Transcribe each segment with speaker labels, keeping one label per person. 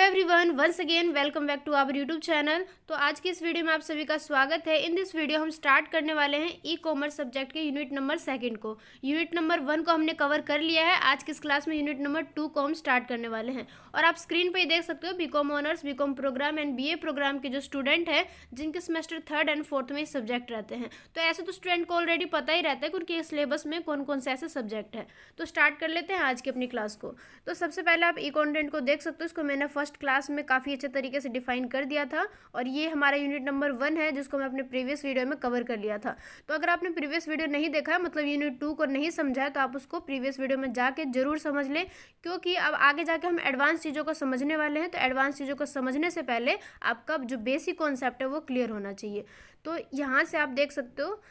Speaker 1: Hello everyone, once again welcome back to our YouTube channel. तो आज की इस वीडियो में आप सभी का स्वागत है। इन दिस वीडियो हम स्टार्ट करने वाले हैं ई कॉमर्स सब्जेक्ट के यूनिट नंबर 2 को। यूनिट नंबर 1 को हमने कवर कर लिया है। आज की इस क्लास में यूनिट नंबर 2 को हम स्टार्ट करने वाले हैं। और आप स्क्रीन पर ही देख सकते हो BCom honours, BCom programme and BA programme के जो स्टूडेंट हैं जिनके सेमेस्टर 3rd एंड 4th में सब्जेक्ट रहते हैं। तो ऐसे तो स्टूडेंट को ऑलरेडी पता ही रहता है कि उनके सिलेबस में कौन कौन से ऐसे सब्जेक्ट है। तो स्टार्ट कर लेते हैं आज की अपनी क्लास को। तो सबसे पहले आप ई कंटेंट को देख सकते हो। इसको मैंने फर्स्ट क्लास में काफ़ी अच्छे तरीके से डिफाइन कर दिया था और ये हमारा यूनिट नंबर 1 है जिसको मैं अपने प्रीवियस वीडियो में कवर कर लिया था। तो अगर आपने प्रीवियस वीडियो नहीं देखा है, मतलब यूनिट 2 को नहीं समझा है, तो आप उसको प्रीवियस वीडियो में जाके जरूर समझ लें, क्योंकि अब आगे जाके हम एडवांस चीज़ों को समझने वाले हैं। तो एडवांस चीज़ों को समझने से पहले आपका जो बेसिक कॉन्सेप्ट है वो क्लियर होना चाहिए। तो यहाँ से आप देख सकते हो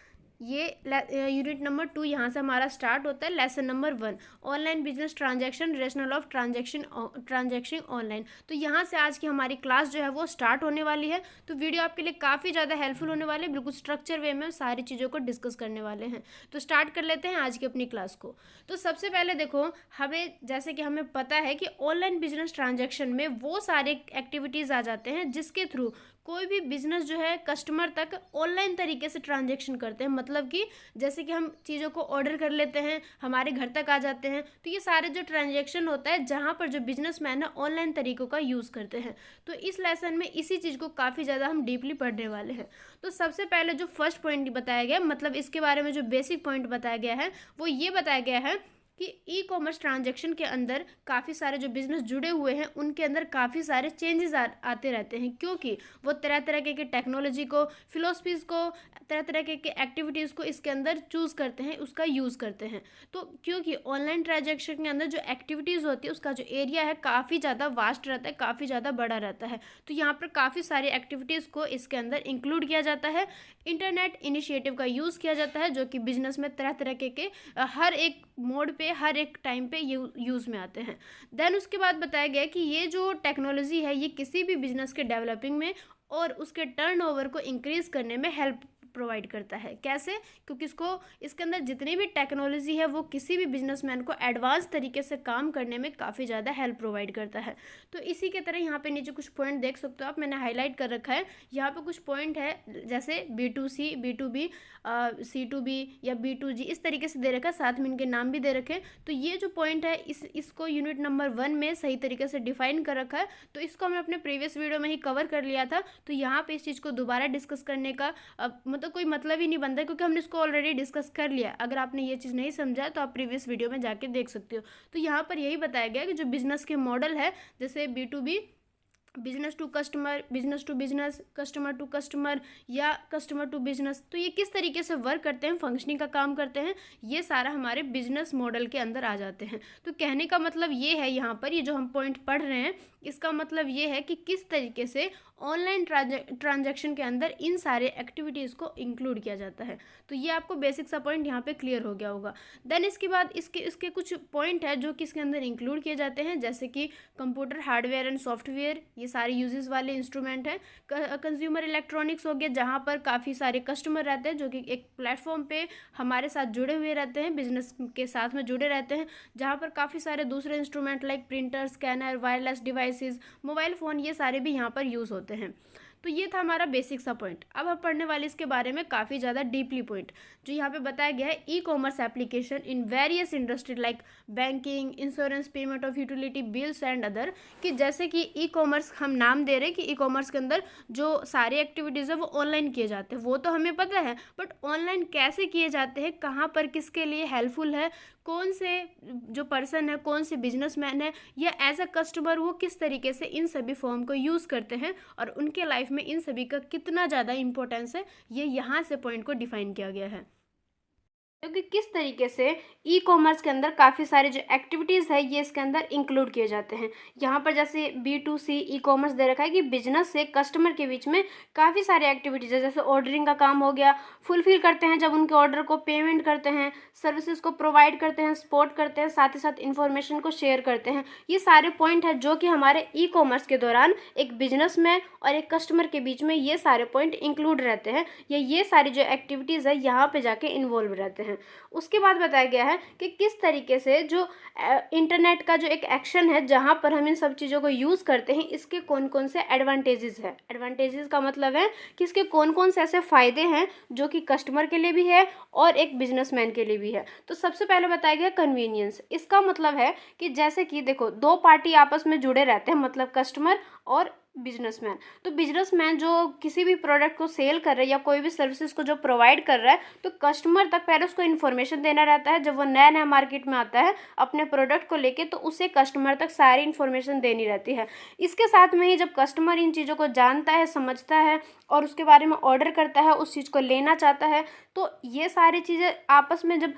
Speaker 1: ये यूनिट नंबर 2 यहाँ से हमारा स्टार्ट होता है। Lesson number 1 online business transaction, rational of transaction online. तो यहाँ से आज की हमारी क्लास जो है वो स्टार्ट होने वाली है। तो वीडियो आपके लिए काफ़ी ज़्यादा हेल्पफुल होने वाली है। बिल्कुल स्ट्रक्चर वे में सारी चीज़ों को डिस्कस करने वाले हैं। तो स्टार्ट कर लेते हैं आज की अपनी क्लास को। तो सबसे पहले देखो, हमें जैसे कि हमें पता है कि ऑनलाइन बिजनेस ट्रांजैक्शन में वो सारे एक्टिविटीज़ आ जाते हैं जिसके थ्रू कोई भी बिजनेस जो है कस्टमर तक ऑनलाइन तरीके से ट्रांजैक्शन करते हैं। मतलब कि जैसे कि हम चीज़ों को ऑर्डर कर लेते हैं, हमारे घर तक आ जाते हैं। तो ये सारे जो ट्रांजैक्शन होता है जहाँ पर जो बिजनेसमैन है ऑनलाइन तरीकों का यूज़ करते हैं। तो इस लेसन में इसी चीज़ को काफ़ी ज़्यादा हम डीपली पढ़ने वाले हैं। तो सबसे पहले जो फर्स्ट पॉइंट बताया गया, मतलब इसके बारे में जो बेसिक पॉइंट बताया गया है वो ये बताया गया है कि ई कॉमर्स ट्रांजैक्शन के अंदर काफ़ी सारे जो बिजनेस जुड़े हुए हैं उनके अंदर काफ़ी सारे चेंजेस आते रहते हैं, क्योंकि वो तरह तरह के टेक्नोलॉजी को, फिलोसफीज़ को, तरह तरह के एक्टिविटीज़ को इसके अंदर चूज़ करते हैं, उसका यूज़ करते हैं। तो क्योंकि ऑनलाइन ट्रांजैक्शन के अंदर जो एक्टिविटीज़ होती है उसका जो एरिया है काफ़ी ज़्यादा वास्ट रहता है, काफ़ी ज़्यादा बड़ा रहता है। तो यहाँ पर काफ़ी सारी एक्टिविटीज़ को इसके अंदर इंक्लूड किया जाता है। इंटरनेट इनिशिएटिव का यूज़ किया जाता है जो कि बिजनेस में तरह तरह के हर एक मोड पे, हर एक टाइम पे यूज़ में आते हैं। देन उसके बाद बताया गया कि ये जो टेक्नोलॉजी है ये किसी भी बिजनेस के डेवलपिंग में और उसके टर्नओवर को इंक्रीज करने में हेल्प प्रोवाइड करता है। कैसे? क्योंकि इसके अंदर जितनी भी टेक्नोलॉजी है वो किसी भी बिजनेसमैन को एडवांस तरीके से काम करने में काफ़ी ज़्यादा हेल्प प्रोवाइड करता है। तो इसी के तरह यहाँ पे नीचे कुछ पॉइंट देख सकते हो आप, मैंने हाईलाइट कर रखा है। यहाँ पे कुछ पॉइंट है जैसे B2C, B2B, C2B या B2G, इस तरीके से दे रखा है, साथ में इनके नाम भी दे रखे हैं। तो ये जो पॉइंट है इसको यूनिट नंबर 1 में सही तरीके से डिफाइन कर रखा है। तो इसको हमने अपने प्रीवियस वीडियो में ही कवर कर लिया था। तो यहाँ पे इस चीज़ को दोबारा डिस्कस करने का तो कोई मतलब ही नहीं बनता, क्योंकि हमने इसको ऑलरेडी डिस्कस कर लिया। अगर आपने ये चीज़ नहीं समझा तो आप प्रीवियस वीडियो में जाके देख सकते हो। तो यहाँ पर यही बताया गया कि जो बिजनेस के मॉडल है, जैसे B2B, business to customer, business to business, customer to customer या कस्टमर टू बिजनेस, तो ये किस तरीके से वर्क करते हैं, फंक्शनिंग का काम करते हैं, ये सारा हमारे बिजनेस मॉडल के अंदर आ जाते हैं। तो कहने का मतलब ये है, यहाँ पर ये जो हम पॉइंट पढ़ रहे हैं इसका मतलब ये है कि किस तरीके से ऑनलाइन ट्रांजैक्शन के अंदर इन सारे एक्टिविटीज़ को इंक्लूड किया जाता है। तो ये आपको बेसिक सा पॉइंट यहाँ पे क्लियर हो गया होगा। देन इसके बाद इसके कुछ पॉइंट है जो कि इसके अंदर इंक्लूड किए जाते हैं, जैसे कि कंप्यूटर हार्डवेयर एंड सॉफ्टवेयर, ये सारे यूजेस वाले इंस्ट्रूमेंट हैं। कंज्यूमर इलेक्ट्रॉनिक्स हो गया, जहाँ पर काफ़ी सारे कस्टमर रहते हैं जो कि एक प्लेटफॉर्म पे हमारे साथ जुड़े हुए रहते हैं, बिजनेस के साथ में जुड़े रहते हैं, जहाँ पर काफ़ी सारे दूसरे instrument like printer, scanner, wireless devices, mobile phone, ये सारे भी यहाँ पर यूज़ होते हैं। तो ये था हमारा बेसिक सा पॉइंट। अब हम पढ़ने वाले इसके बारे में काफ़ी ज़्यादा डीपली पॉइंट, जो यहाँ पे बताया गया है, e commerce application in various industry like banking, insurance, payment of utility bills and other. कि जैसे कि ई कॉमर्स हम नाम दे रहे हैं कि ई कॉमर्स के अंदर जो सारी एक्टिविटीज़ है वो ऑनलाइन किए जाते हैं, वो तो हमें पता है, बट ऑनलाइन कैसे किए जाते हैं, कहाँ पर, किसके लिए हेल्पफुल है, कौन से जो पर्सन है, कौन से बिजनेसमैन है या एज अ कस्टमर वो किस तरीके से इन सभी फॉर्म को यूज़ करते हैं और उनके लाइफ में इन सभी का कितना ज़्यादा इंपॉर्टेंस है, ये यहाँ से पॉइंट को डिफाइन किया गया है। क्योंकि किस तरीके से ई कॉमर्स के अंदर काफ़ी सारे जो एक्टिविटीज़ है ये इसके अंदर इंक्लूड किए जाते हैं। यहाँ पर जैसे B2C ई कॉमर्स दे रखा है कि बिजनेस से कस्टमर के बीच में काफ़ी सारे एक्टिविटीज़ है, जैसे ऑर्डरिंग का काम हो गया, फुलफिल करते हैं जब उनके ऑर्डर को, पेमेंट करते हैं, सर्विसेज को प्रोवाइड करते हैं, सपोर्ट करते हैं, साथ ही साथ इन्फॉर्मेशन को शेयर करते हैं। ये सारे पॉइंट है जो कि हमारे ई कॉमर्स के दौरान एक बिजनेस में और एक कस्टमर के बीच में ये सारे पॉइंट इंक्लूड रहते हैं, या ये सारी जो एक्टिविटीज़ है यहाँ पर जाके इन्वॉल्व रहते हैं। हैं। उसके बाद बताया गया है कि किस तरीके से जो इंटरनेट का जो एक एक्शन है जहाँ पर हम इन सब चीज़ों को यूज़ करते हैं, इसके कौन कौन से एडवांटेजेस है। एडवांटेजेस का मतलब है कि इसके कौन कौन से ऐसे फ़ायदे हैं जो कि कस्टमर के लिए भी है और एक बिजनेसमैन के लिए भी है। तो सबसे पहले बताया गया कन्वीनियंस। इसका मतलब है कि जैसे कि देखो, दो पार्टी आपस में जुड़े रहते हैं, मतलब कस्टमर और बिजनेसमैन। तो बिजनेसमैन जो किसी भी प्रोडक्ट को सेल कर रहा है या कोई भी सर्विसेज को जो प्रोवाइड कर रहा है, तो कस्टमर तक पहले उसको इन्फॉर्मेशन देना रहता है। जब वो नया नया मार्केट में आता है अपने प्रोडक्ट को लेके, तो उसे कस्टमर तक सारी इन्फॉर्मेशन देनी रहती है। इसके साथ में ही जब कस्टमर इन चीज़ों को जानता है, समझता है और उसके बारे में ऑर्डर करता है, उस चीज़ को लेना चाहता है, तो ये सारी चीज़ें आपस में जब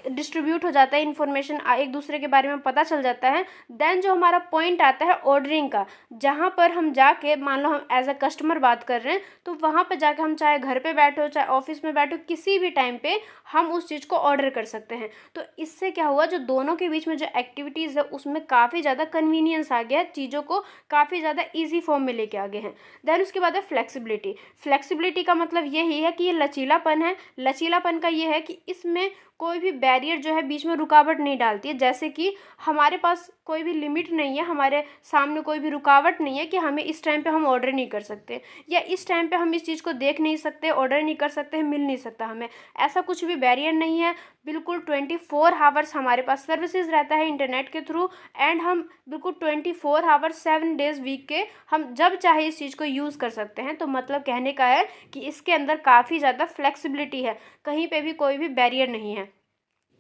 Speaker 1: डिस्ट्रीब्यूट हो जाता है, इन्फॉर्मेशन एक दूसरे के बारे में पता चल जाता है, देन जो हमारा पॉइंट आता है ऑर्डरिंग का, जहाँ पर हम जाके, मान लो हम एज अ कस्टमर बात कर रहे हैं, तो वहाँ पे जाके हम चाहे घर पे बैठो चाहे ऑफिस में बैठो, किसी भी टाइम पे हम उस चीज़ को ऑर्डर कर सकते हैं। तो इससे क्या हुआ, जो दोनों के बीच में जो एक्टिविटीज़ है उसमें काफ़ी ज़्यादा कन्वीनियंस आ गया है, चीज़ों को काफ़ी ज़्यादा ईजी फॉर्म में लेके आ गए हैं। देन उसके बाद है फ्लेक्सिबिलिटी। फ्लेक्सिबिलिटी का मतलब यही है कि ये लचीलापन है। लचीलापन का ये है कि इसमें कोई भी बैरियर जो है बीच में रुकावट नहीं डालती है। जैसे कि हमारे पास कोई भी लिमिट नहीं है, हमारे सामने कोई भी रुकावट नहीं है कि हमें इस टाइम पे हम ऑर्डर नहीं कर सकते, या इस टाइम पे हम इस चीज़ को देख नहीं सकते, ऑर्डर नहीं कर सकते, मिल नहीं सकता हमें, ऐसा कुछ भी बैरियर नहीं है। बिल्कुल 24 आवर्स हमारे पास सर्विसेज रहता है इंटरनेट के थ्रू, एंड हम बिल्कुल 24 आवर्स 7 डेज वीक के हम जब चाहे इस चीज़ को यूज़ कर सकते हैं। तो मतलब कहने का है कि इसके अंदर काफ़ी ज़्यादा फ्लेक्सिबिलिटी है, कहीं पे भी कोई भी बैरियर नहीं है।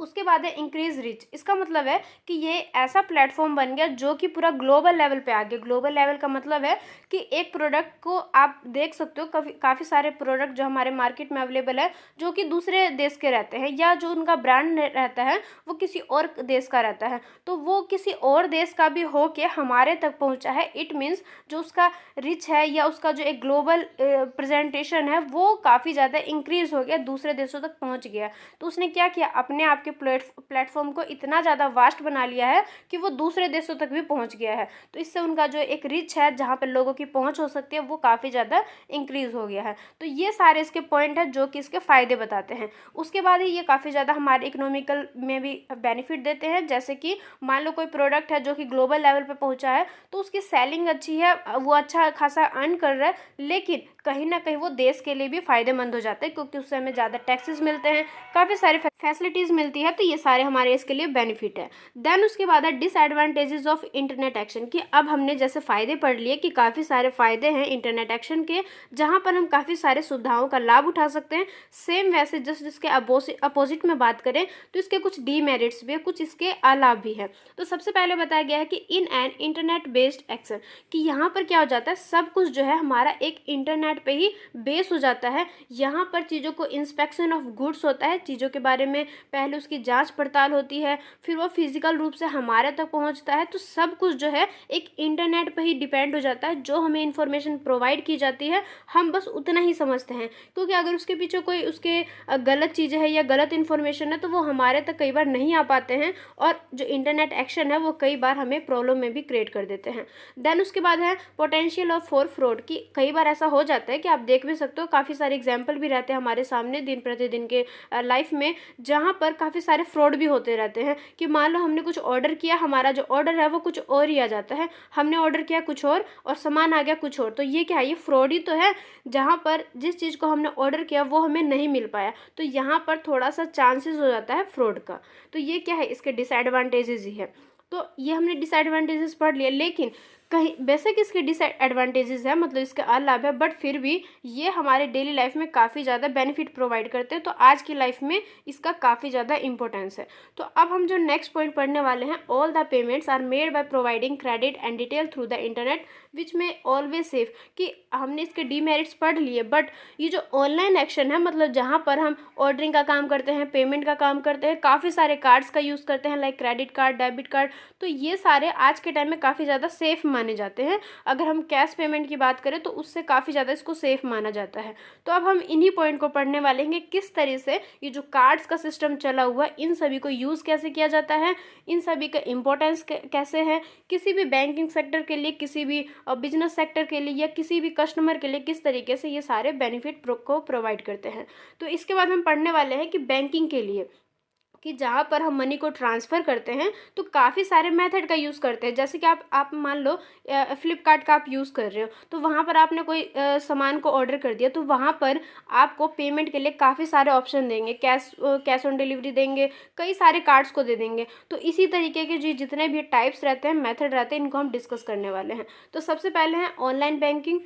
Speaker 1: उसके बाद है इंक्रीज रीच। इसका मतलब है कि ये ऐसा प्लेटफॉर्म बन गया जो कि पूरा ग्लोबल लेवल पे आ गया। ग्लोबल लेवल का मतलब है कि एक प्रोडक्ट को आप देख सकते हो, काफ़ी सारे प्रोडक्ट जो हमारे मार्केट में अवेलेबल है जो कि दूसरे देश के रहते हैं, या जो उनका ब्रांड रहता है वो किसी और देश का रहता है, तो वो किसी और देश का भी हो के हमारे तक पहुँचा है। इट मीन्स जो उसका रिच है या उसका जो एक ग्लोबल प्रेजेंटेशन है वो काफ़ी ज़्यादा इंक्रीज हो गया, दूसरे देशों तक पहुँच गया। तो उसने क्या किया, अपने आप के प्लेटफॉर्म को इतना ज़्यादा वास्ट बना लिया है कि वो दूसरे देशों तक भी पहुंच गया है। तो इससे उनका जो एक रिच है, जहाँ पर लोगों की पहुंच हो सकती है, वो काफ़ी ज़्यादा इंक्रीज हो गया है। तो ये सारे इसके पॉइंट हैं जो कि इसके फ़ायदे बताते हैं। उसके बाद ही ये काफ़ी ज़्यादा हमारे इकोनॉमिकल में भी बेनिफिट देते हैं। जैसे कि मान लो कोई प्रोडक्ट है जो कि ग्लोबल लेवल पर पहुँचा है, तो उसकी सेलिंग अच्छी है, वो अच्छा खासा अर्न कर रहा है, लेकिन कहीं ना कहीं वो देश के लिए भी फ़ायदेमंद हो जाता है, क्योंकि उससे हमें ज़्यादा टैक्सेस मिलते हैं, काफ़ी सारे फैसिलिटीज़ मिलती है। तो ये सारे हमारे इसके लिए बेनिफिट है। देन उसके बाद है डिसएडवांटेजेस ऑफ इंटरनेट एक्शन, कि अब हमने जैसे फ़ायदे पढ़ लिए कि काफ़ी सारे फ़ायदे हैं इंटरनेट एक्शन के, जहाँ पर हम काफ़ी सारे सुविधाओं का लाभ उठा सकते हैं। सेम वैसे जस्ट इसके अपोजिट में बात करें तो इसके कुछ डीमेरिट्स भी है, कुछ इसके अलाभ भी है। तो सबसे पहले बताया गया है कि in an internet based action, कि यहाँ पर क्या हो जाता है, सब कुछ जो है हमारा एक इंटरनेट पे ही बेस हो जाता है। यहाँ पर चीज़ों को इंस्पेक्शन ऑफ गुड्स होता है, चीज़ों के बारे में पहले उसकी जांच पड़ताल होती है, फिर वो फिजिकल रूप से हमारे तक पहुँचता है। तो सब कुछ जो है एक इंटरनेट पर ही डिपेंड हो जाता है। जो हमें इंफॉर्मेशन प्रोवाइड की जाती है हम बस उतना ही समझते हैं, क्योंकि अगर उसके पीछे कोई उसके गलत चीज़ें है या गलत इन्फॉर्मेशन है तो वो हमारे तक कई बार नहीं आ पाते हैं, और जो इंटरनेट एक्शन है वो कई बार हमें प्रॉब्लम में भी क्रिएट कर देते हैं। देन उसके बाद है पोटेंशियल ऑफ फॉर फ्रॉड, की कई बार ऐसा हो जाता है कि आप देख भी सकते हो, काफ़ी सारे एग्जाम्पल भी रहते हैं हमारे सामने दिन प्रतिदिन के लाइफ में, जहाँ पर काफ़ी सारे फ्रॉड भी होते रहते हैं। कि मान लो हमने कुछ ऑर्डर किया, हमारा जो ऑर्डर है वो कुछ और ही आ जाता है, हमने ऑर्डर किया कुछ और सामान आ गया कुछ और। तो ये क्या है, ये फ्रॉड ही तो है, जहाँ पर जिस चीज़ को हमने ऑर्डर किया वो हमें नहीं मिल पाया, तो यहाँ पर थोड़ा सा चांसेस हो जाता है फ्रॉड का। तो ये क्या है, इसके डिसएडवांटेजेस ही है। तो ये हमने डिसएडवांटेजेस पढ़ लिए, लेकिन कहीं बेसिक इसके डिसएडवांटेजेस है, मतलब इसके अलाभ है, बट फिर भी ये हमारे डेली लाइफ में काफ़ी ज़्यादा बेनिफिट प्रोवाइड करते हैं। तो आज की लाइफ में इसका काफ़ी ज़्यादा इंपॉर्टेंस है। तो अब हम जो नेक्स्ट पॉइंट पढ़ने वाले हैं, all the payments are made by providing credit and detail through the internet which में ऑलवेज सेफ, कि हमने इसके डीमेरिट्स पढ़ लिए, बट ये जो ऑनलाइन एक्शन है, मतलब जहाँ पर हम ऑर्डरिंग का काम करते हैं, पेमेंट का काम करते हैं, काफ़ी सारे कार्ड्स का यूज़ करते हैं, like credit card, debit card, तो ये सारे आज के टाइम में काफ़ी ज़्यादा सेफ माने जाते हैं। अगर हम कैश पेमेंट की बात करें तो उससे काफ़ी ज़्यादा इसको सेफ माना जाता है। तो अब हम इन्हीं पॉइंट को पढ़ने वाले हैं, किस तरह से ये जो कार्ड्स का सिस्टम चला हुआ इन सभी को यूज़ कैसे किया जाता है, इन सभी का इम्पोर्टेंस कैसे है, किसी भी बैंकिंग सेक्टर के लिए, किसी भी बिजनेस सेक्टर के लिए या किसी भी कस्टमर के लिए किस तरीके से ये सारे बेनिफिट को प्रोवाइड करते हैं। तो इसके बाद हम पढ़ने वाले हैं कि बैंकिंग के लिए, कि जहाँ पर हम मनी को ट्रांसफ़र करते हैं तो काफ़ी सारे मेथड का यूज़ करते हैं। जैसे कि आप मान लो फ्लिपकार्ट का आप यूज़ कर रहे हो, तो वहाँ पर आपने कोई सामान को ऑर्डर कर दिया, तो वहाँ पर आपको पेमेंट के लिए काफ़ी सारे ऑप्शन देंगे, कैश ऑन डिलीवरी देंगे, कई सारे कार्ड्स को दे देंगे। तो इसी तरीके के जितने भी टाइप्स रहते हैं, मेथड रहते हैं, इनको हम डिस्कस करने वाले हैं। तो सबसे पहले है ऑनलाइन बैंकिंग।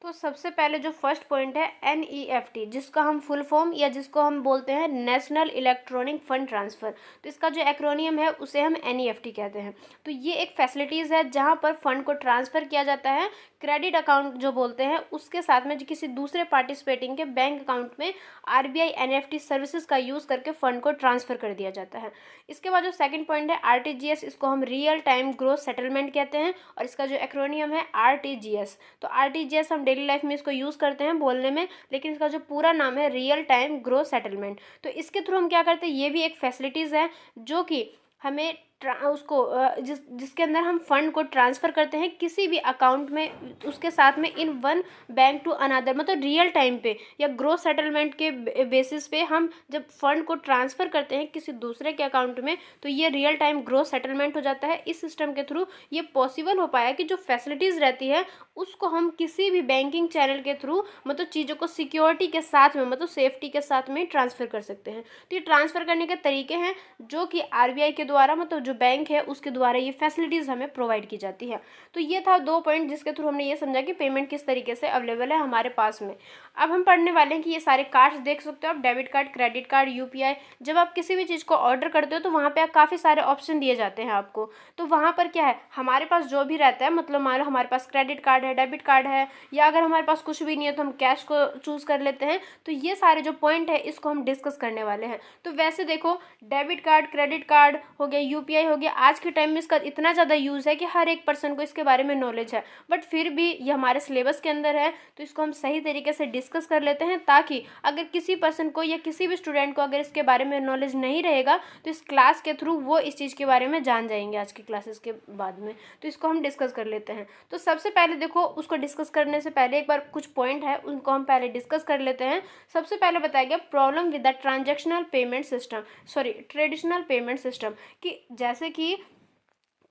Speaker 1: तो सबसे पहले जो फर्स्ट पॉइंट है NEFT, जिसका हम फुल फॉर्म या जिसको हम बोलते हैं नेशनल इलेक्ट्रॉनिक फंड ट्रांसफ़र, तो इसका जो एक्रोनियम है उसे हम NEFT कहते हैं। तो ये एक फैसिलिटीज़ है जहाँ पर फंड को ट्रांसफ़र किया जाता है क्रेडिट अकाउंट जो बोलते हैं उसके साथ में, जो किसी दूसरे पार्टिसिपेटिंग के बैंक अकाउंट में RBI NEFT सर्विसेज का यूज़ करके फ़ंड को ट्रांसफ़र कर दिया जाता है। इसके बाद जो सेकंड पॉइंट है RTGS, इसको हम रियल टाइम ग्रोस सेटलमेंट कहते हैं और इसका जो एक्रोनियम है RTGS। तो RTGS हम डेली लाइफ में इसको यूज़ करते हैं बोलने में, लेकिन इसका जो पूरा नाम है रियल टाइम ग्रोस सेटलमेंट। तो इसके थ्रू हम क्या करते हैं, ये भी एक फैसिलिटीज़ है जो कि हमें जिसके अंदर हम फंड को ट्रांसफ़र करते हैं किसी भी अकाउंट में, उसके साथ में in one bank to another, मतलब रियल टाइम पे या ग्रोस सेटलमेंट के बेसिस पे हम जब फंड को ट्रांसफ़र करते हैं किसी दूसरे के अकाउंट में, तो ये रियल टाइम ग्रोस सेटलमेंट हो जाता है। इस सिस्टम के थ्रू ये पॉसिबल हो पाया कि जो फैसिलिटीज़ रहती है उसको हम किसी भी बैंकिंग चैनल के थ्रू, मतलब चीज़ों को सिक्योरिटी के साथ में, मतलब सेफ्टी के साथ में ट्रांसफ़र कर सकते हैं। तो ये ट्रांसफ़र करने के तरीके हैं जो कि RBI के द्वारा, मतलब जो बैंक है उसके द्वारा ये फैसिलिटीज़ हमें प्रोवाइड की जाती है। तो ये था 2 पॉइंट जिसके थ्रू हमने ये समझा कि पेमेंट किस तरीके से अवेलेबल है हमारे पास में। अब हम पढ़ने वाले हैं कि ये सारे कार्ड्स देख सकते हो आप, debit card, credit card, UPI। जब आप किसी भी चीज़ को ऑर्डर करते हो तो वहाँ पे काफ़ी सारे ऑप्शन दिए जाते हैं आपको। तो वहाँ पर क्या है, हमारे पास जो भी रहता है, मतलब मान लो हमारे पास क्रेडिट कार्ड है, डेबिट कार्ड है, या अगर हमारे पास कुछ भी नहीं है तो हम कैश को चूज़ कर लेते हैं। तो ये सारे जो पॉइंट है इसको हम डिस्कस करने वाले हैं। तो वैसे देखो, डेबिट कार्ड, क्रेडिट कार्ड हो गया, UPI हो गया, आज के टाइम में इसका इतना ज़्यादा यूज़ है कि हर एक पर्सन को इसके बारे में नॉलेज है, बट फिर भी ये हमारे सिलेबस के अंदर है तो इसको हम सही तरीके से डिस्कस कर लेते हैं, ताकि अगर किसी पर्सन को या किसी भी स्टूडेंट को अगर इसके बारे में नॉलेज नहीं रहेगा तो इस क्लास के थ्रू वो इस चीज़ के बारे में जान जाएंगे आज की क्लासेस के बाद में। तो इसको हम डिस्कस कर लेते हैं। तो सबसे पहले देखो, उसको डिस्कस करने से पहले एक बार कुछ पॉइंट है उनको हम पहले डिस्कस कर लेते हैं। सबसे पहले बताया गया problem with the transactional payment system, traditional payment system, कि जैसे कि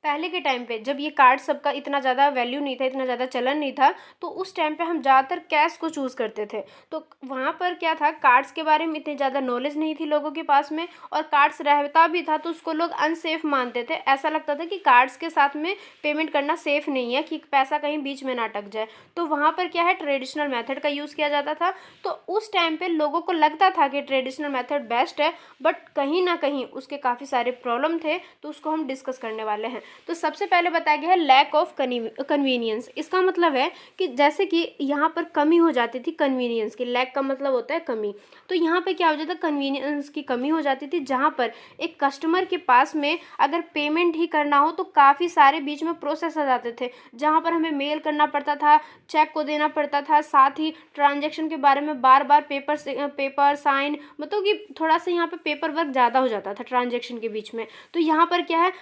Speaker 1: पहले के टाइम पे जब ये कार्ड सबका इतना ज़्यादा वैल्यू नहीं था, इतना ज़्यादा चलन नहीं था, तो उस टाइम पे हम ज़्यादातर कैश को चूज़ करते थे। तो वहाँ पर क्या था, कार्ड्स के बारे में इतनी ज़्यादा नॉलेज नहीं थी लोगों के पास में, और कार्ड्स रहता भी था तो उसको लोग अनसेफ मानते थे। ऐसा लगता था कि कार्ड्स के साथ में पेमेंट करना सेफ़ नहीं है, कि पैसा कहीं बीच में ना अटक जाए। तो वहाँ पर क्या है, ट्रेडिशनल मेथड का यूज़ किया जाता था। तो उस टाइम पर लोगों को लगता था कि ट्रेडिशनल मेथड बेस्ट है, बट कहीं ना कहीं उसके काफ़ी सारे प्रॉब्लम थे, तो उसको हम डिस्कस करने वाले हैं। तो सबसे पहले बताया गया है लैक ऑफ कन्वीनियंस। इसका मतलब है कि जैसे कि यहाँ पर कमी हो जाती थी कन्वीनियंस की, लैक का मतलब होता है कमी। तो यहाँ पे क्या हो जाता है, कन्वीनियंस की कमी हो जाती थी, जहाँ पर एक कस्टमर के पास में अगर पेमेंट ही करना हो तो काफ़ी सारे बीच में प्रोसेस आ जाते थे, जहाँ पर हमें मेल करना पड़ता था, चेक को देना पड़ता था, साथ ही ट्रांजेक्शन के बारे में बार बार पेपर साइन, मतलब कि थोड़ा सा यहाँ पे पेपर वर्क ज़्यादा हो जाता था ट्रांजेक्शन के बीच में। तो यहाँ पर क्या है,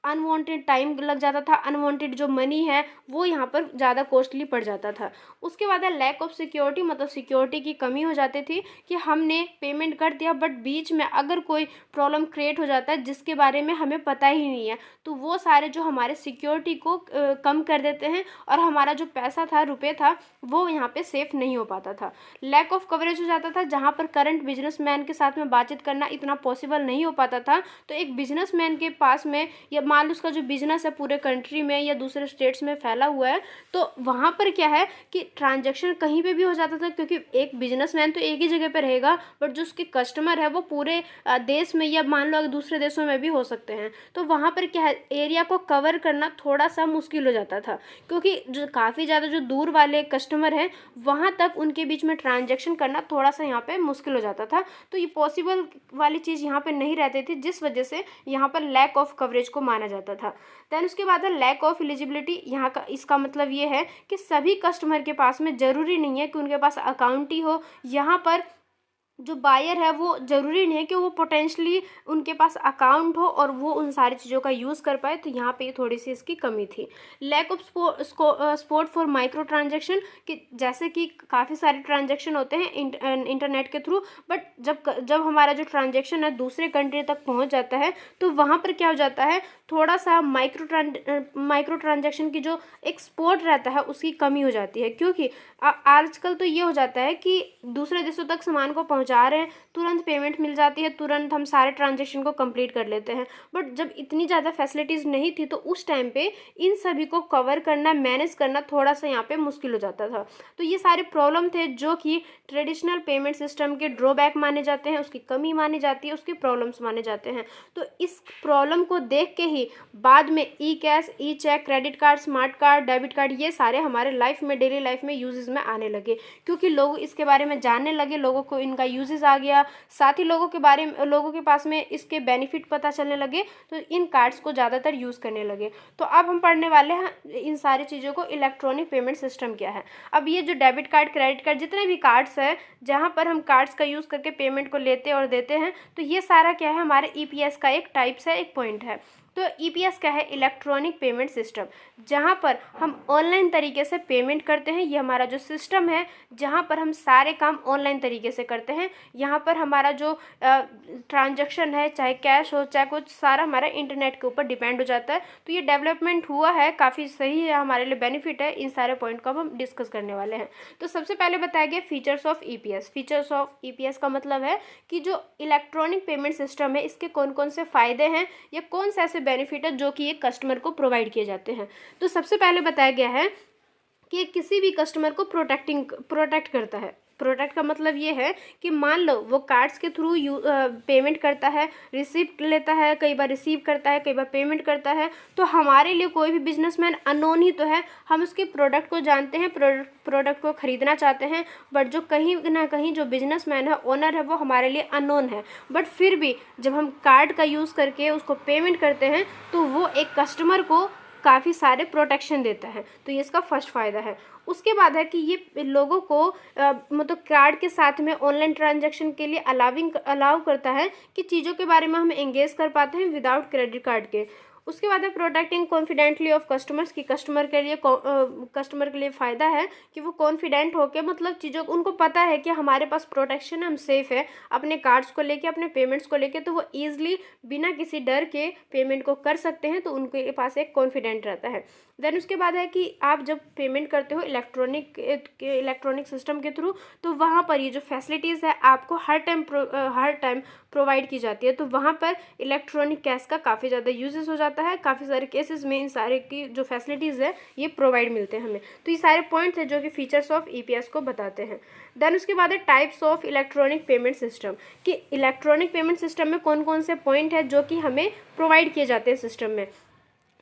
Speaker 1: अनवांटेड टाइम लग जाता था, अनवांटेड जो मनी है वो यहाँ पर ज़्यादा कॉस्टली पड़ जाता था। उसके बाद है लैक ऑफ सिक्योरिटी, मतलब सिक्योरिटी की कमी हो जाती थी कि हमने पेमेंट कर दिया बट बीच में अगर कोई प्रॉब्लम क्रिएट हो जाता है जिसके बारे में हमें पता ही नहीं है, तो वो सारे जो हमारे सिक्योरिटी को कम कर देते हैं और हमारा जो पैसा था, रुपये था, वो यहाँ पे सेफ नहीं हो पाता था। लैक ऑफ कवरेज हो जाता था, जहाँ पर करंट बिजनेसमैन के साथ में बातचीत करना इतना पॉसिबल नहीं हो पाता था। तो एक बिजनेसमैन के पास में, या मान लो उसका जो बिजनेस है पूरे कंट्री में या दूसरे स्टेट्स में फैला हुआ है, तो वहाँ पर क्या है कि ट्रांजैक्शन कहीं पे भी हो जाता था, क्योंकि एक बिजनेसमैन तो एक ही जगह पे रहेगा, बट जो उसके कस्टमर है वो पूरे देश में या मान लो दूसरे देशों में भी हो सकते हैं। तो वहाँ पर क्या है, एरिया को कवर करना थोड़ा सा मुश्किल हो जाता था, क्योंकि जो काफ़ी ज़्यादा जो दूर वाले कस्टमर हैं वहाँ तक उनके बीच में ट्रांजैक्शन करना थोड़ा सा यहाँ पे मुश्किल हो जाता था। तो ये पॉसिबल वाली चीज़ यहाँ पे नहीं रहती थी, जिस वजह से यहाँ पर लैक ऑफ कवरेज को माना जाता था। देन उसके बाद है लैक ऑफ एलिजिबिलिटी। यहाँ का इसका मतलब ये है कि सभी कस्टमर के पास में ज़रूरी नहीं है कि उनके पास अकाउंट ही हो। यहाँ पर जो बायर है वो ज़रूरी नहीं है कि वो पोटेंशली उनके पास अकाउंट हो और वो उन सारी चीज़ों का यूज़ कर पाए, तो यहाँ पे थोड़ी सी इसकी कमी थी। Lack of support for micro transaction, कि जैसे कि काफ़ी सारे ट्रांजेक्शन होते हैं इंटरनेट के थ्रू, बट जब हमारा जो ट्रांजेक्शन है दूसरे कंट्री तक पहुँच जाता है तो वहाँ पर क्या हो जाता है, थोड़ा सा माइक्रो ट्रांजेक्शन की जो एक सपोर्ट रहता है उसकी कमी हो जाती है। क्योंकि आजकल तो ये हो जाता है कि दूसरे देशों तक सामान को पहुंचा रहे हैं, तुरंत पेमेंट मिल जाती है, तुरंत हम सारे ट्रांजेक्शन को कंप्लीट कर लेते हैं। बट जब इतनी ज़्यादा फैसिलिटीज़ नहीं थी तो उस टाइम पे इन सभी को कवर करना, मैनेज करना थोड़ा सा यहाँ पे मुश्किल हो जाता था। तो ये सारे प्रॉब्लम थे जो कि ट्रेडिशनल पेमेंट सिस्टम के ड्रॉबैक माने जाते हैं, उसकी कमी मानी जाती है, उसके प्रॉब्लम्स माने जाते हैं। तो इस प्रॉब्लम को देख के ही बाद में e cash, e cheque, credit card, smart card, debit card, ये सारे हमारे लाइफ में, डेली लाइफ में यूजेस में आने लगे, क्योंकि लोग इसके बारे में जानने लगे, लोगों को इनका यूजेस आ गया, साथ ही लोगों के पास में इसके बेनिफिट पता चलने लगे, तो इन कार्ड्स को ज़्यादातर यूज़ करने लगे। तो अब हम पढ़ने वाले हैं इन सारी चीज़ों को, इलेक्ट्रॉनिक पेमेंट सिस्टम क्या है। अब ये जो डेबिट कार्ड, क्रेडिट कार्ड, जितने भी कार्ड्स हैं जहाँ पर हम कार्ड्स का यूज़ करके पेमेंट को लेते और देते हैं, तो ये सारा क्या है, हमारे ईपीएस का एक टाइप्स है, एक पॉइंट है। तो ईपीएस क्या है, इलेक्ट्रॉनिक पेमेंट सिस्टम, जहाँ पर हम ऑनलाइन तरीके से पेमेंट करते हैं। ये हमारा जो सिस्टम है जहाँ पर हम सारे काम ऑनलाइन तरीके से करते हैं। यहाँ पर हमारा जो ट्रांजैक्शन है, चाहे कैश हो चाहे कुछ, सारा हमारा इंटरनेट के ऊपर डिपेंड हो जाता है। तो ये डेवलपमेंट हुआ है, काफ़ी सही है, हमारे लिए बेनिफिट है। इन सारे पॉइंट को अब हम डिस्कस करने वाले हैं। तो सबसे पहले बताया गया features of EPS. Features of EPS का मतलब है कि जो इलेक्ट्रॉनिक पेमेंट सिस्टम है इसके कौन कौन से फ़ायदे हैं या कौन से ऐसे बेनिफिट है जो कि एक कस्टमर को प्रोवाइड किए जाते हैं। तो सबसे पहले बताया गया है कि किसी भी कस्टमर को प्रोटेक्ट करता है। प्रोटेक्ट का मतलब ये है कि मान लो वो कार्ड्स के थ्रू पेमेंट करता है, रिसिप्ट लेता है, कई बार रिसीव करता है, कई बार पेमेंट करता है, तो हमारे लिए कोई भी बिजनेसमैन अननोन ही तो है। हम उसके प्रोडक्ट को जानते हैं, प्रोडक्ट को ख़रीदना चाहते हैं, बट जो कहीं ना कहीं जो बिजनेसमैन है, ओनर है, वो हमारे लिए अननोन है। बट फिर भी जब हम कार्ड का यूज़ करके उसको पेमेंट करते हैं तो वो एक कस्टमर को काफ़ी सारे प्रोटेक्शन देता है। तो ये इसका फर्स्ट फ़ायदा है। उसके बाद है कि ये लोगों को मतलब कार्ड के साथ में ऑनलाइन ट्रांजैक्शन के लिए अलाउ करता है कि चीज़ों के बारे में हम एंगेज कर पाते हैं विदाउट क्रेडिट कार्ड के। उसके बाद है प्रोटेक्टिंग कॉन्फिडेंटली ऑफ कस्टमर्स, की कस्टमर के लिए फ़ायदा है कि वो कॉन्फिडेंट होकर, मतलब चीज़ों उनको पता है कि हमारे पास प्रोटेक्शन है, हम सेफ़ है अपने कार्ड्स को लेके, अपने पेमेंट्स को लेके, तो वो ईजिली बिना किसी डर के पेमेंट को कर सकते हैं। तो उनके पास एक कॉन्फिडेंट रहता है। देन उसके बाद है कि आप जब पेमेंट करते हो इलेक्ट्रॉनिक सिस्टम के थ्रू, तो वहाँ पर ये जो फैसिलिटीज़ है आपको हर टाइम प्रोवाइड की जाती है। तो वहाँ पर इलेक्ट्रॉनिक कैश का काफ़ी ज़्यादा यूजेस हो जाता है। काफ़ी सारे केसेस में इन सारे की जो फैसिलिटीज़ है ये प्रोवाइड मिलते हैं हमें। तो ये सारे पॉइंट्स हैं जो कि फीचर्स ऑफ ईपीएस को बताते हैं। देन उसके बाद है types of electronic payment system, कि इलेक्ट्रॉनिक पेमेंट सिस्टम में कौन कौन से पॉइंट है जो कि हमें प्रोवाइड किए जाते हैं सिस्टम में।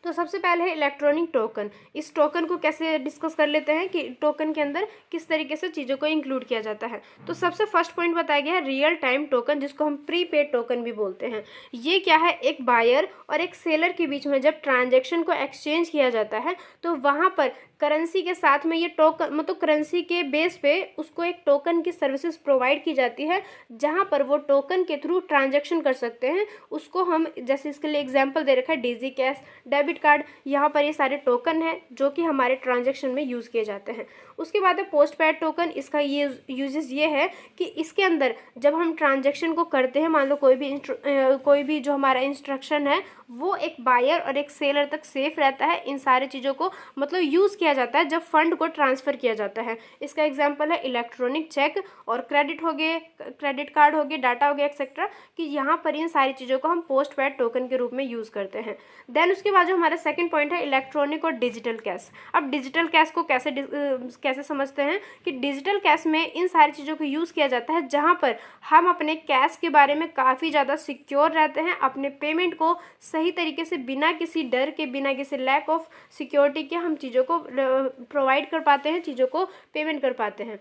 Speaker 1: तो सबसे पहले है इलेक्ट्रॉनिक टोकन। इस टोकन को कैसे डिस्कस कर लेते हैं कि टोकन के अंदर किस तरीके से चीज़ों को इंक्लूड किया जाता है। तो सबसे फर्स्ट पॉइंट बताया गया है रियल टाइम टोकन, जिसको हम प्रीपेड टोकन भी बोलते हैं। ये क्या है, एक बायर और एक सेलर के बीच में जब ट्रांजैक्शन को एक्सचेंज किया जाता है तो वहाँ पर करेंसी के साथ में ये टोकन, मतलब करेंसी के बेस पे उसको एक टोकन की सर्विसेज प्रोवाइड की जाती है, जहाँ पर वो टोकन के थ्रू ट्रांजैक्शन कर सकते हैं। उसको हम, जैसे इसके लिए एग्जांपल दे रखा है डिजी कैश, डेबिट कार्ड, यहाँ पर ये सारे टोकन हैं जो कि हमारे ट्रांजैक्शन में यूज़ किए जाते हैं। उसके बाद है पोस्ट पेड टोकन। इसका ये यूजेस ये है कि इसके अंदर जब हम ट्रांजैक्शन को करते हैं, मान लो कोई भी जो हमारा इंस्ट्रक्शन है वो एक बायर और एक सेलर तक सेफ रहता है। इन सारे चीज़ों को मतलब यूज़ किया जाता है जब फंड को ट्रांसफ़र किया जाता है। इसका एग्जांपल है इलेक्ट्रॉनिक चेक और क्रेडिट हो गए, क्रेडिट कार्ड हो गए, डाटा हो गया, एक्सेट्रा, कि यहाँ पर इन सारी चीज़ों को हम पोस्ट पेड टोकन के रूप में यूज़ करते हैं। देन उसके बाद जो हमारा सेकंड पॉइंट है इलेक्ट्रॉनिक और डिजिटल कैश। अब डिजिटल कैश को कैसे समझते हैं कि डिजिटल कैश में इन सारी चीज़ों को यूज़ किया जाता है जहाँ पर हम अपने कैश के बारे में काफ़ी ज़्यादा सिक्योर रहते हैं, अपने पेमेंट को सही तरीके से बिना किसी डर के, बिना किसी लैक ऑफ सिक्योरिटी के हम चीज़ों को प्रोवाइड कर पाते हैं, चीज़ों को पेमेंट कर पाते हैं।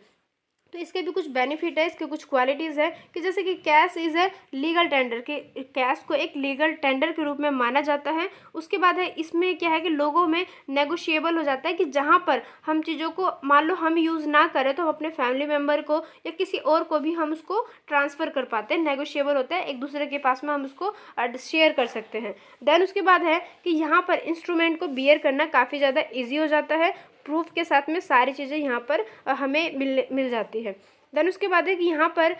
Speaker 1: तो इसके भी कुछ बेनिफिट है, इसके कुछ क्वालिटीज़ है कि जैसे कि cash is a legal tender, कि कैश को एक लीगल टेंडर के रूप में माना जाता है। उसके बाद है इसमें क्या है कि लोगों में नेगोशिएबल हो जाता है कि जहाँ पर हम चीज़ों को मान लो हम यूज़ ना करें तो हम अपने फैमिली मेम्बर को या किसी और को भी हम उसको ट्रांसफ़र कर पाते हैं, नेगोशिएबल होता है, एक दूसरे के पास में हम उसको शेयर कर सकते हैं। देन उसके बाद है कि यहाँ पर इंस्ट्रूमेंट को बियर करना काफ़ी ज़्यादा ईजी हो जाता है, प्रूफ के साथ में सारी चीज़ें यहाँ पर हमें मिल जाती है। देन उसके बाद है कि यहाँ पर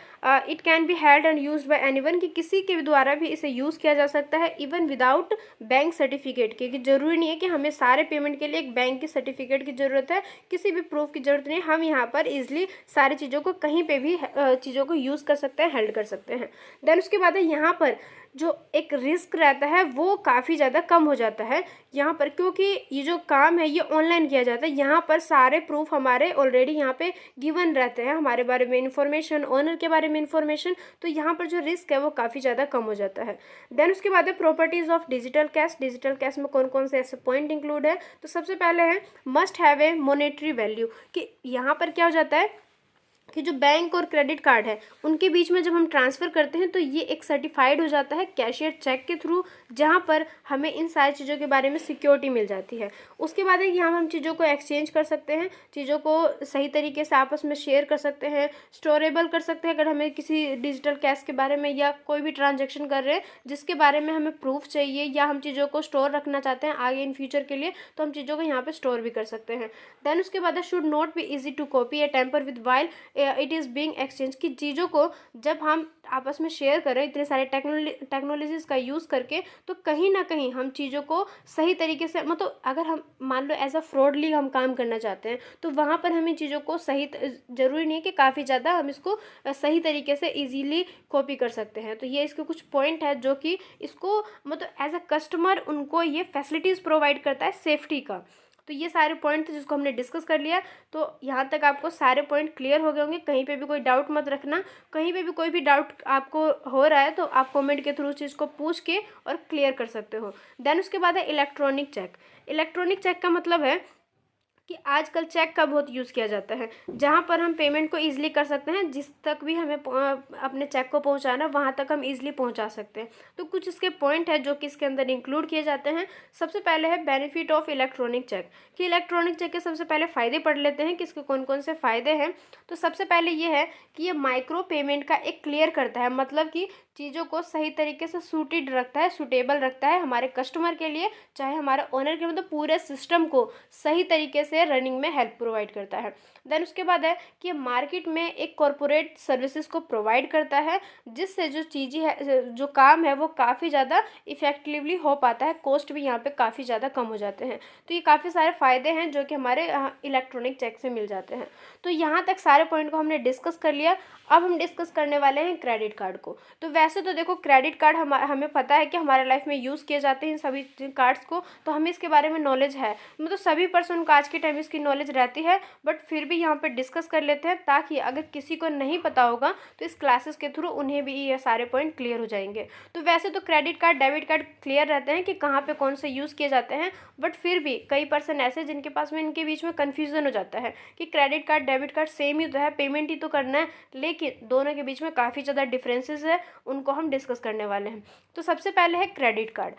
Speaker 1: it can be held and use by anyone, कि किसी के द्वारा भी इसे यूज़ किया जा सकता है इवन विदाउट बैंक सर्टिफिकेट के, कि ज़रूरी नहीं है कि हमें सारे पेमेंट के लिए एक बैंक की सर्टिफिकेट की ज़रूरत है, किसी भी प्रूफ की ज़रूरत नहीं, हम यहाँ पर ईजिली सारी चीज़ों को कहीं पर भी चीज़ों को यूज़ कर सकते हैं, हेल्ड कर सकते हैं। देन उसके बाद है यहाँ पर जो एक रिस्क रहता है वो काफ़ी ज़्यादा कम हो जाता है यहाँ पर, क्योंकि ये जो काम है ये ऑनलाइन किया जाता है। यहाँ पर सारे प्रूफ हमारे ऑलरेडी यहाँ पे गिवन रहते हैं, हमारे बारे में इन्फॉर्मेशन, ओनर के बारे में इन्फॉर्मेशन, तो यहाँ पर जो रिस्क है वो काफ़ी ज़्यादा कम हो जाता है। देन उसके बाद है properties of digital cash. Digital cash में कौन कौन से ऐसे पॉइंट इंक्लूड है, तो सबसे पहले है must have a monetary value, कि यहाँ पर क्या हो जाता है कि जो बैंक और क्रेडिट कार्ड है उनके बीच में जब हम ट्रांसफ़र करते हैं तो ये एक सर्टिफाइड हो जाता है कैशियर चेक के थ्रू, जहाँ पर हमें इन सारी चीज़ों के बारे में सिक्योरिटी मिल जाती है। उसके बाद है कि हम चीज़ों को एक्सचेंज कर सकते हैं, चीज़ों को सही तरीके से आपस में शेयर कर सकते हैं, स्टोरेबल कर सकते हैं। अगर हमें किसी डिजिटल कैश के बारे में या कोई भी ट्रांजेक्शन कर रहे हैं जिसके बारे में हमें प्रूफ चाहिए या हम चीज़ों को स्टोर रखना चाहते हैं आगे इन फ्यूचर के लिए, तो हम चीज़ों को यहाँ पर स्टोर भी कर सकते हैं। देन उसके बाद है should not be easy to copy या tamper with while it is being exchange, की चीज़ों को जब हम आपस में शेयर करें इतने सारे टेक्नोलॉजीज़ का यूज़ करके, तो कहीं ना कहीं हम चीज़ों को सही तरीके से, मतलब अगर हम मान लो एज अ फ्रॉडली हम काम करना चाहते हैं तो वहाँ पर हमें चीज़ों को सही, ज़रूरी नहीं है कि काफ़ी ज़्यादा हम इसको सही तरीके से ईजीली कॉपी कर सकते हैं। तो ये इसके कुछ पॉइंट है जो कि इसको मतलब एज अ कस्टमर उनको ये फैसिलिटीज़ प्रोवाइड करता है सेफ्टी का। तो ये सारे पॉइंट थे जिसको हमने डिस्कस कर लिया। तो यहाँ तक आपको सारे पॉइंट क्लियर हो गए होंगे, कहीं पे भी कोई डाउट मत रखना। कहीं पे भी कोई भी डाउट आपको हो रहा है तो आप कमेंट के थ्रू चीज़ को पूछ के और क्लियर कर सकते हो। देन उसके बाद है इलेक्ट्रॉनिक चेक। इलेक्ट्रॉनिक चेक का मतलब है कि आजकल चेक का बहुत यूज़ किया जाता है, जहाँ पर हम पेमेंट को ईजिली कर सकते हैं, जिस तक भी हमें अपने चेक को पहुँचाना वहाँ तक हम ईजिली पहुँचा सकते हैं। तो कुछ इसके पॉइंट है जो कि इसके अंदर इंक्लूड किए जाते हैं। सबसे पहले है बेनिफिट ऑफ इलेक्ट्रॉनिक चेक, कि इलेक्ट्रॉनिक चेक के सबसे पहले फ़ायदे पढ़ लेते हैं कि इसके कौन कौन से फ़ायदे हैं। तो सबसे पहले ये है कि ये माइक्रो पेमेंट का एक क्लियर करता है, मतलब कि चीज़ों को सही तरीके से सूटेड रखता है, सूटेबल रखता है हमारे कस्टमर के लिए, चाहे हमारे ओनर के, मतलब पूरे सिस्टम को सही तरीके से रनिंग में हेल्प प्रोवाइड करता है। देन उसके बाद है कि मार्केट में एक कॉरपोरेट सर्विसेज को प्रोवाइड करता है, जिससे जो चीज़ें है, जो काम है वो काफ़ी ज़्यादा इफेक्टिवली हो पाता है, कॉस्ट भी यहाँ पे काफ़ी ज़्यादा कम हो जाते हैं। तो ये काफ़ी सारे फ़ायदे हैं जो कि हमारे इलेक्ट्रॉनिक चेक से मिल जाते हैं। तो यहाँ तक सारे पॉइंट को हमने डिस्कस कर लिया। अब हम डिस्कस करने वाले हैं क्रेडिट कार्ड को। तो वैसे तो देखो क्रेडिट कार्ड हमें पता है कि हमारे लाइफ में यूज़ किए जाते हैं इन सभी कार्ड्स को, तो हमें इसके बारे में नॉलेज है, मतलब सभी पर्सन को आज के टाइम इसकी नॉलेज रहती है, बट फिर भी यहाँ पे डिस्कस कर लेते हैं ताकि अगर किसी को नहीं पता होगा तो इस क्लासेस के थ्रू उन्हें भी ये सारे पॉइंट क्लियर हो जाएंगे। तो वैसे तो credit card debit card clear रहते हैं कि कहाँ पे कौन से यूज़ किए जाते हैं, बट फिर भी कई पर्सन ऐसे जिनके पास में इनके बीच में कन्फ्यूज़न हो जाता है कि credit card debit card same ही तो है, पेमेंट ही तो करना है, लेकिन दोनों के बीच में काफ़ी ज़्यादा डिफरेंसेस है, उनको हम डिस्कस करने वाले हैं। तो सबसे पहले है क्रेडिट कार्ड।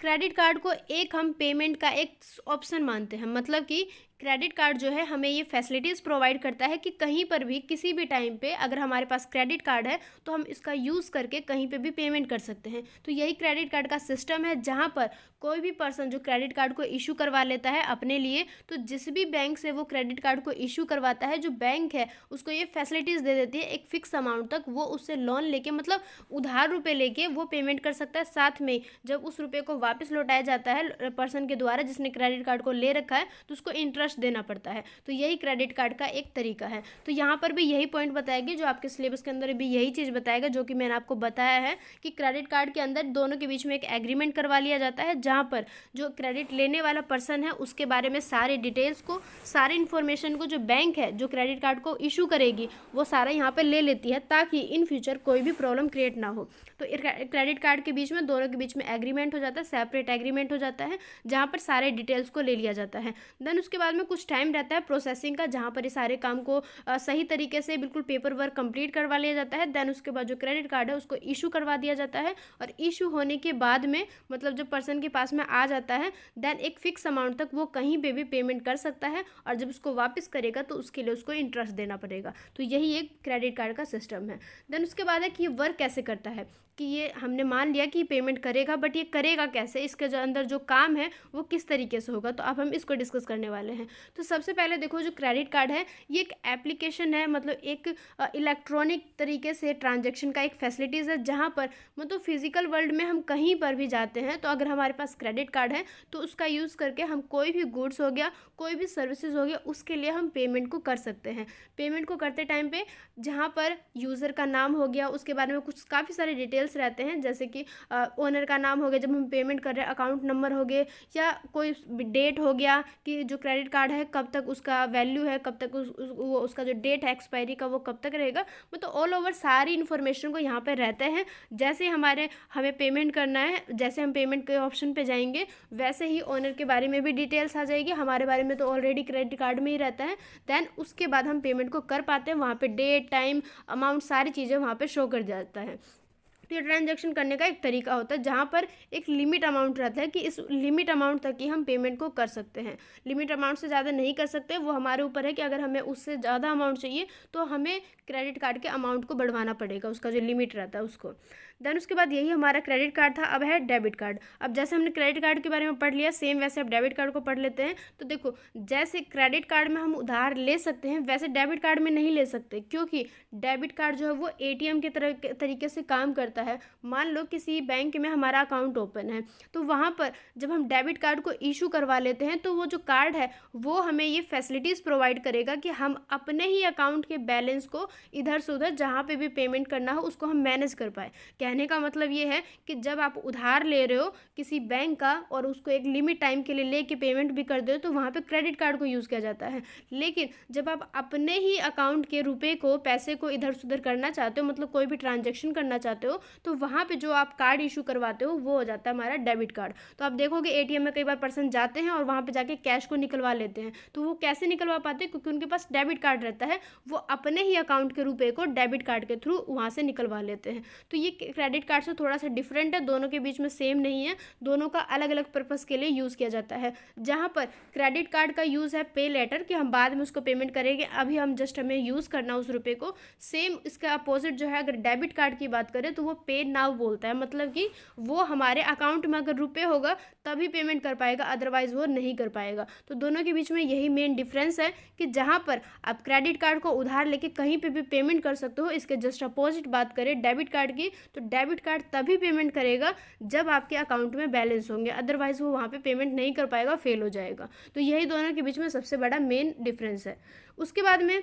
Speaker 1: क्रेडिट कार्ड को एक हम पेमेंट का एक ऑप्शन मानते हैं, मतलब कि क्रेडिट कार्ड जो है हमें ये फैसिलिटीज़ प्रोवाइड करता है कि कहीं पर भी किसी भी टाइम पे अगर हमारे पास क्रेडिट कार्ड है तो हम इसका यूज़ करके कहीं पे भी पेमेंट कर सकते हैं। तो यही क्रेडिट कार्ड का सिस्टम है, जहाँ पर कोई भी पर्सन जो क्रेडिट कार्ड को इशू करवा लेता है अपने लिए, तो जिस भी बैंक से वो क्रेडिट कार्ड को इशू करवाता है, जो बैंक है उसको ये फैसिलिटीज़ दे देती है एक फ़िक्स अमाउंट तक, वो उससे लोन लेके, मतलब उधार रुपये लेके वो पेमेंट कर सकता है। साथ में जब उस रुपये को वापस लौटाया जाता है पर्सन के द्वारा जिसने क्रेडिट कार्ड को ले रखा है, तो उसको इंटरेस्ट देना पड़ता है। तो यही क्रेडिट कार्ड का एक तरीका है। तो यहाँ पर भी यही पॉइंट बताएगी, जो आपके सिलेबस के अंदर भी यही चीज़ बताएगा जो कि मैंने आपको बताया है कि क्रेडिट कार्ड के अंदर दोनों के बीच में एक एग्रीमेंट करवा लिया जाता है, जहाँ पर जो क्रेडिट लेने वाला पर्सन है उसके बारे में सारे डिटेल्स को, सारे इन्फॉर्मेशन को जो बैंक है जो क्रेडिट कार्ड को इशू करेगी वो सारा यहाँ पर ले लेती है, ताकि इन फ्यूचर कोई भी प्रॉब्लम क्रिएट ना हो। तो क्रेडिट कार्ड के बीच में दोनों के बीच में एग्रीमेंट हो जाता है, सेपरेट एग्रीमेंट हो जाता है, जहाँ पर सारे डिटेल्स को ले लिया जाता है। देन उसके बाद बाद में कुछ टाइम रहता है प्रोसेसिंग का, जहाँ पर ये सारे काम को सही तरीके से बिल्कुल पेपर वर्क कंप्लीट करवा लिया जाता है। देन उसके बाद जो क्रेडिट कार्ड है उसको इशू करवा दिया जाता है, और इशू होने के बाद में मतलब जो पर्सन के पास में आ जाता है, देन एक फिक्स अमाउंट तक वो कहीं पे भी पेमेंट कर सकता है, और जब उसको वापस करेगा तो उसके लिए उसको इंटरेस्ट देना पड़ेगा। तो यही एक क्रेडिट कार्ड का सिस्टम है। देन उसके बाद है कि ये वर्क कैसे करता है, कि ये हमने मान लिया कि पेमेंट करेगा, बट ये करेगा कैसे, इसके जो अंदर जो काम है वो किस तरीके से होगा, तो अब हम इसको डिस्कस करने वाले हैं। तो सबसे पहले देखो, जो क्रेडिट कार्ड है ये एक एप्लीकेशन है, मतलब एक इलेक्ट्रॉनिक तरीके से ट्रांजैक्शन का एक फैसिलिटीज़ है, जहाँ पर मतलब फिजिकल वर्ल्ड में हम कहीं पर भी जाते हैं तो अगर हमारे पास क्रेडिट कार्ड है तो उसका यूज़ करके हम कोई भी गुड्स हो गया, कोई भी सर्विसेज हो गया, उसके लिए हम पेमेंट को कर सकते हैं। पेमेंट को करते टाइम पे जहाँ पर यूज़र का नाम हो गया, उसके बारे में कुछ काफ़ी सारे डिटेल्स रहते हैं, जैसे कि ओनर का नाम हो गया जब हम पेमेंट कर रहे हैं, अकाउंट नंबर हो गए, या कोई डेट हो गया कि जो क्रेडिट कार्ड है कब तक उसका वैल्यू है, कब तक उसका जो डेट है एक्सपायरी का वो कब तक रहेगा, मतलब ऑल ओवर सारी इन्फॉर्मेशन को यहाँ पर रहते हैं। जैसे हमें पेमेंट करना है, जैसे हम पेमेंट के ऑप्शन पे जाएंगे वैसे ही ओनर के बारे में भी डिटेल्स आ जाएगी, हमारे बारे में तो ऑलरेडी क्रेडिट कार्ड में ही रहता है। देन उसके बाद हम पेमेंट को कर पाते हैं, वहाँ पे डेट, टाइम, अमाउंट, सारी चीज़ें वहाँ पे शो कर जाता है। तो ये ट्रांजैक्शन करने का एक तरीका होता है, जहाँ पर एक लिमिट अमाउंट रहता है कि इस लिमिट अमाउंट तक ही हम पेमेंट को कर सकते हैं। लिमिट अमाउंट से ज़्यादा नहीं कर सकते, वो हमारे ऊपर है कि अगर हमें उससे ज़्यादा अमाउंट चाहिए तो हमें क्रेडिट कार्ड के अमाउंट को बढ़वाना पड़ेगा, उसका जो लिमिट रहता है उसको। देन उसके बाद यही हमारा क्रेडिट कार्ड था। अब है डेबिट कार्ड। अब जैसे हमने क्रेडिट कार्ड के बारे में पढ़ लिया, सेम वैसे अब डेबिट कार्ड को पढ़ लेते हैं। तो देखो, जैसे क्रेडिट कार्ड में हम उधार ले सकते हैं वैसे डेबिट कार्ड में नहीं ले सकते, क्योंकि डेबिट कार्ड जो है वो एटीएम के तरीके से काम करता है। मान लो किसी बैंक में हमारा अकाउंट ओपन है, तो वहाँ पर जब हम डेबिट कार्ड को इशू करवा लेते हैं तो वो जो कार्ड है वो हमें ये फैसिलिटीज़ प्रोवाइड करेगा कि हम अपने ही अकाउंट के बैलेंस को इधर से उधर जहाँ पे भी पेमेंट करना हो उसको हम मैनेज कर पाए। कहने का मतलब ये है कि जब आप उधार ले रहे हो किसी बैंक का और उसको एक लिमिट टाइम के लिए लेके पेमेंट भी कर दे हो तो वहाँ पे क्रेडिट कार्ड को यूज़ किया जाता है। लेकिन जब आप अपने ही अकाउंट के रुपए को, पैसे को इधर से उधर करना चाहते हो, मतलब कोई भी ट्रांजेक्शन करना चाहते हो, तो वहाँ पे जो आप कार्ड इशू करवाते हो वो हो जाता है हमारा डेबिट कार्ड। तो आप देखोगे एटीएम में कई बार पर्सन जाते हैं और वहाँ पे जाके कैश को निकलवा लेते हैं, तो वो कैसे निकलवा पाते हैं, क्योंकि उनके पास डेबिट कार्ड रहता है, वो अपने ही अकाउंट के रुपए को डेबिट कार्ड के थ्रू वहाँ से निकलवा लेते हैं। तो ये क्रेडिट कार्ड से थोड़ा सा डिफरेंट है, दोनों के बीच में सेम नहीं है, दोनों का अलग अलग पर्पज़ के लिए यूज़ किया जाता है। जहाँ पर क्रेडिट कार्ड का यूज़ है पे लेटर, कि हम बाद में उसको पेमेंट करेंगे, अभी हमें यूज़ करना उस रुपये को। सेम इसका अपोजिट जो है, अगर डेबिट कार्ड की बात करें तो वो पे नाउ बोलता है, मतलब कि वो हमारे अकाउंट में अगर रुपये होगा तभी पेमेंट कर पाएगा, अदरवाइज़ वो नहीं कर पाएगा। तो दोनों के बीच में यही मेन डिफरेंस है कि जहाँ पर आप क्रेडिट कार्ड को उधार लेके कहीं पे भी पेमेंट कर सकते हो, इसके जस्ट अपोजिट बात करें डेबिट कार्ड की, तो डेबिट कार्ड तभी पेमेंट करेगा जब आपके अकाउंट में बैलेंस होंगे, अदरवाइज़ वो वहाँ पे पेमेंट नहीं कर पाएगा, फेल हो जाएगा। तो यही दोनों के बीच में सबसे बड़ा मेन डिफरेंस है। उसके बाद में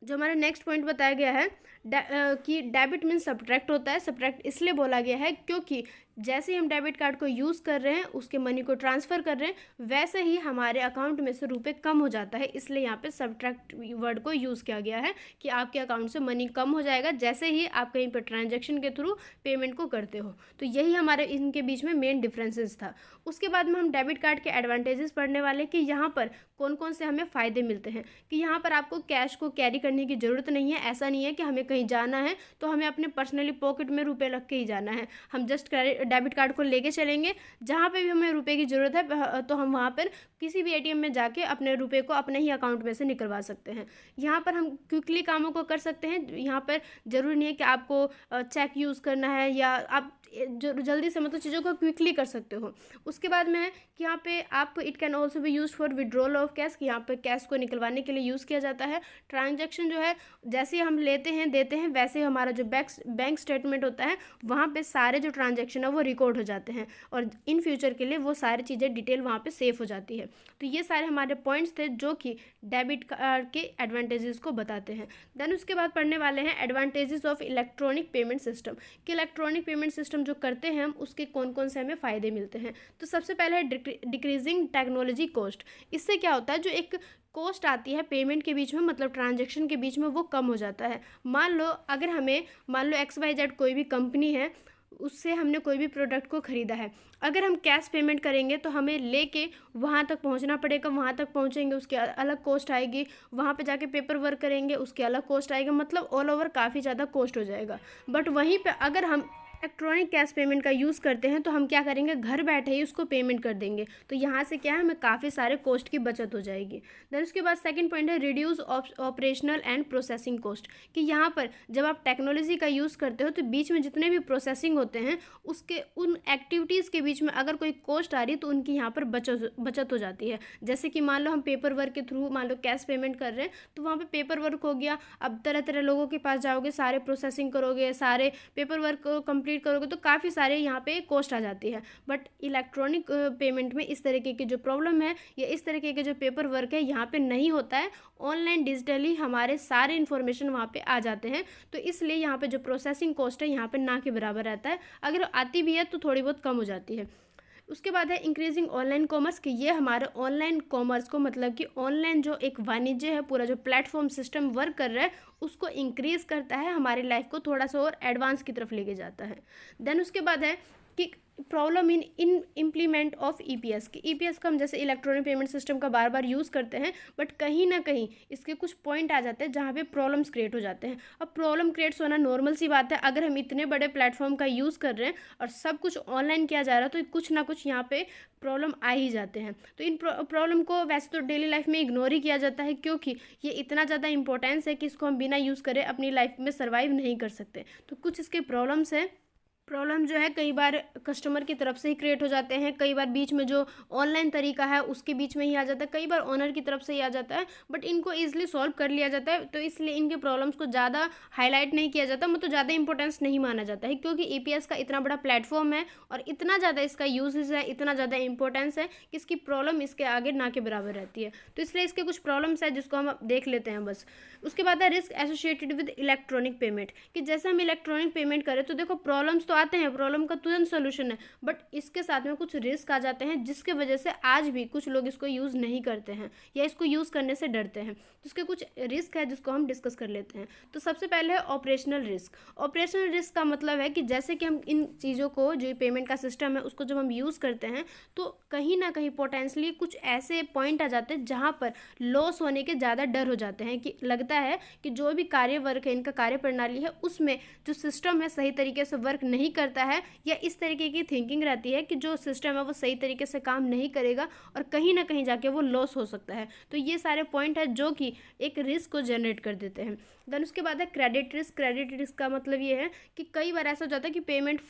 Speaker 1: जो हमारा नेक्स्ट पॉइंट बताया गया है कि डेबिट मीन सब्ट्रैक्ट होता है। सब्ट्रैक्ट इसलिए बोला गया है क्योंकि जैसे ही हम डेबिट कार्ड को यूज़ कर रहे हैं, उसके मनी को ट्रांसफ़र कर रहे हैं, वैसे ही हमारे अकाउंट में से रुपए कम हो जाता है, इसलिए यहाँ पे सब्ट्रैक्ट वर्ड को यूज़ किया गया है कि आपके अकाउंट से मनी कम हो जाएगा जैसे ही आप कहीं पर ट्रांजैक्शन के थ्रू पेमेंट को करते हो। तो यही हमारे इनके बीच में मेन डिफरेंसेस था। उसके बाद में हम डेबिट कार्ड के एडवांटेजेस पढ़ने वाले कि यहाँ पर कौन कौन से हमें फ़ायदे मिलते हैं। कि यहाँ पर आपको कैश को कैरी करने की ज़रूरत नहीं है। ऐसा नहीं है कि हमें कहीं जाना है तो हमें अपने पर्सनली पॉकेट में रुपए रख के ही जाना है। हम जस्ट डेबिट कार्ड को लेके चलेंगे, जहाँ पे भी हमें रुपए की ज़रूरत है तो हम वहाँ पर किसी भी एटीएम में जाके अपने रुपए को अपने ही अकाउंट में से निकलवा सकते हैं। यहाँ पर हम क्विकली कामों को कर सकते हैं। यहाँ पर ज़रूरी नहीं है कि आपको चेक यूज़ करना है या आप जल्दी से मतलब चीज़ों को क्विकली कर सकते हो। उसके बाद में है कि यहाँ पे आप it can also be use for withdrawal of cash, कि यहाँ पे कैश को निकलवाने के लिए यूज़ किया जाता है। ट्रांजैक्शन जो है जैसे हम लेते हैं देते हैं वैसे हमारा जो बैंक स्टेटमेंट होता है वहाँ पे सारे जो ट्रांजैक्शन है वो रिकॉर्ड हो जाते हैं और इन फ्यूचर के लिए वो सारी चीज़ें डिटेल वहाँ पे सेव हो जाती है। तो ये सारे हमारे पॉइंट्स थे जो कि डेबिट कार्ड के एडवांटेजेस को बताते हैं। देन उसके बाद पढ़ने वाले हैं advantages of electronic payment system, कि इलेक्ट्रॉनिक पेमेंट सिस्टम जो करते हैं हम उसके कौन कौन से हमें फ़ायदे मिलते हैं। तो सबसे पहले है डिक्रीजिंग टेक्नोलॉजी कॉस्ट। इससे क्या होता है, जो एक कॉस्ट आती है पेमेंट के बीच में, मतलब ट्रांजैक्शन के बीच में, वो कम हो जाता है। मान लो XYZ कोई भी कंपनी है, उससे हमने कोई भी प्रोडक्ट को ख़रीदा है। अगर हम कैश पेमेंट करेंगे तो हमें लेके वहाँ तक पहुँचना पड़ेगा, वहाँ तक पहुँचेंगे उसकी अलग कॉस्ट आएगी, वहाँ पे जाके पेपर वर्क करेंगे उसकी अलग कॉस्ट आएगी, मतलब ऑल ओवर काफ़ी ज़्यादा कॉस्ट हो जाएगा। बट वहीं पे अगर हम इलेक्ट्रॉनिक कैश पेमेंट का यूज़ करते हैं तो हम क्या करेंगे, घर बैठे ही उसको पेमेंट कर देंगे। तो यहाँ से क्या है, हमें काफ़ी सारे कॉस्ट की बचत हो जाएगी। देन उसके बाद सेकंड पॉइंट है reduce operational and processing cost, कि यहाँ पर जब आप टेक्नोलॉजी का यूज़ करते हो तो बीच में जितने भी प्रोसेसिंग होते हैं उसके उन एक्टिविटीज़ के बीच में अगर कोई कॉस्ट आ रही है तो उनकी यहाँ पर बचत हो जाती है। जैसे कि मान लो हम पेपर वर्क के थ्रू मान लो कैश पेमेंट कर रहे हैं तो वहाँ पर पेपर वर्क हो गया, अब तरह तरह लोगों के पास जाओगे, सारे प्रोसेसिंग करोगे, सारे पेपर वर्क को कंप्लीट करोगे तो काफ़ी सारे यहाँ पे कॉस्ट आ जाती है। बट इलेक्ट्रॉनिक पेमेंट में इस तरीके की जो प्रॉब्लम है या इस तरीके के जो पेपर वर्क है यहाँ पे नहीं होता है। ऑनलाइन डिजिटली हमारे सारे इन्फॉर्मेशन वहाँ पे आ जाते हैं, तो इसलिए यहाँ पे जो प्रोसेसिंग कॉस्ट है यहाँ पे ना के बराबर रहता है। अगर आती भी है तो थोड़ी बहुत कम हो जाती है। उसके बाद है इंक्रीजिंग ऑनलाइन कॉमर्स, कि ये हमारे ऑनलाइन कॉमर्स को मतलब कि ऑनलाइन जो एक वाणिज्य है, पूरा जो प्लेटफॉर्म सिस्टम वर्क कर रहा है उसको इंक्रीज करता है, हमारी लाइफ को थोड़ा सा और एडवांस की तरफ लेके जाता है। देन उसके बाद है कि problem in implement of EPS, की ईपीएस का हम जैसे इलेक्ट्रॉनिक पेमेंट सिस्टम का बार बार यूज़ करते हैं बट कहीं ना कहीं इसके कुछ पॉइंट आ जाते हैं जहाँ पे प्रॉब्लम्स क्रिएट हो जाते हैं। अब प्रॉब्लम क्रिएट्स होना नॉर्मल सी बात है, अगर हम इतने बड़े प्लेटफॉर्म का यूज़ कर रहे हैं और सब कुछ ऑनलाइन किया जा रहा है तो कुछ ना कुछ यहाँ पे प्रॉब्लम आ ही जाते हैं। तो इन प्रॉब्लम को वैसे तो डेली लाइफ में इग्नोर ही किया जाता है क्योंकि ये इतना ज़्यादा इंपॉर्टेंस है कि इसको हम बिना यूज़ करे अपनी लाइफ में सर्वाइव नहीं कर सकते। तो कुछ इसके प्रॉब्लम्स हैं। प्रॉब्लम जो है कई बार कस्टमर की तरफ से ही क्रिएट हो जाते हैं, कई बार बीच में जो ऑनलाइन तरीका है उसके बीच में ही आ जाता है, कई बार ओनर की तरफ से ही आ जाता है, बट इनको ईजिली सॉल्व कर लिया जाता है। तो इसलिए इनके प्रॉब्लम्स को ज़्यादा हाईलाइट नहीं किया जाता, मतलब ज़्यादा इंपॉर्टेंस नहीं माना जाता है क्योंकि ईपीएस का इतना बड़ा प्लेटफॉर्म है और इतना ज़्यादा इसका यूजेस है, इतना ज़्यादा इंपॉर्टेंस है कि इसकी प्रॉब्लम इसके आगे ना के बराबर रहती है। तो इसलिए इसके कुछ प्रॉब्लम्स है जिसको हम देख लेते हैं बस। उसके बाद है risk associated with electronic payment, कि जैसे हम इलेक्ट्रॉनिक पेमेंट करें तो देखो प्रॉब्लम्स तो आते हैं, प्रॉब्लम का तुरंत सोल्यूशन है, बट इसके साथ में कुछ रिस्क आ जाते हैं जिसके वजह से आज भी कुछ लोग इसको यूज़ नहीं करते हैं या इसको यूज़ करने से डरते हैं। तो इसके कुछ रिस्क है जिसको हम डिस्कस कर लेते हैं। तो सबसे पहले है ऑपरेशनल रिस्क। ऑपरेशनल रिस्क का मतलब है कि जैसे कि हम इन चीज़ों को, जो पेमेंट का सिस्टम है उसको जब हम यूज़ करते हैं तो कहीं ना कहीं पोटेंशली कुछ ऐसे पॉइंट आ जाते हैं जहाँ पर लॉस होने के ज़्यादा डर हो जाते हैं, कि लगता है कि जो भी कार्य वर्क है, इनका कार्य प्रणाली है, उसमें जो सिस्टम है सही तरीके से वर्क नहीं करता है, या इस तरीके की थिंकिंग रहती है कि जो सिस्टम है वो सही तरीके से काम नहीं करेगा और कहीं ना कहीं जाके वो लॉस हो सकता है। तो ये सारे पॉइंट है जो कि एक रिस्क को जनरेट कर देते हैं। देन उसके बाद है क्रेडिट रिस्क। क्रेडिट रिस्क का मतलब ये है कि कई बार ऐसा हो जाता है कि पेमेंट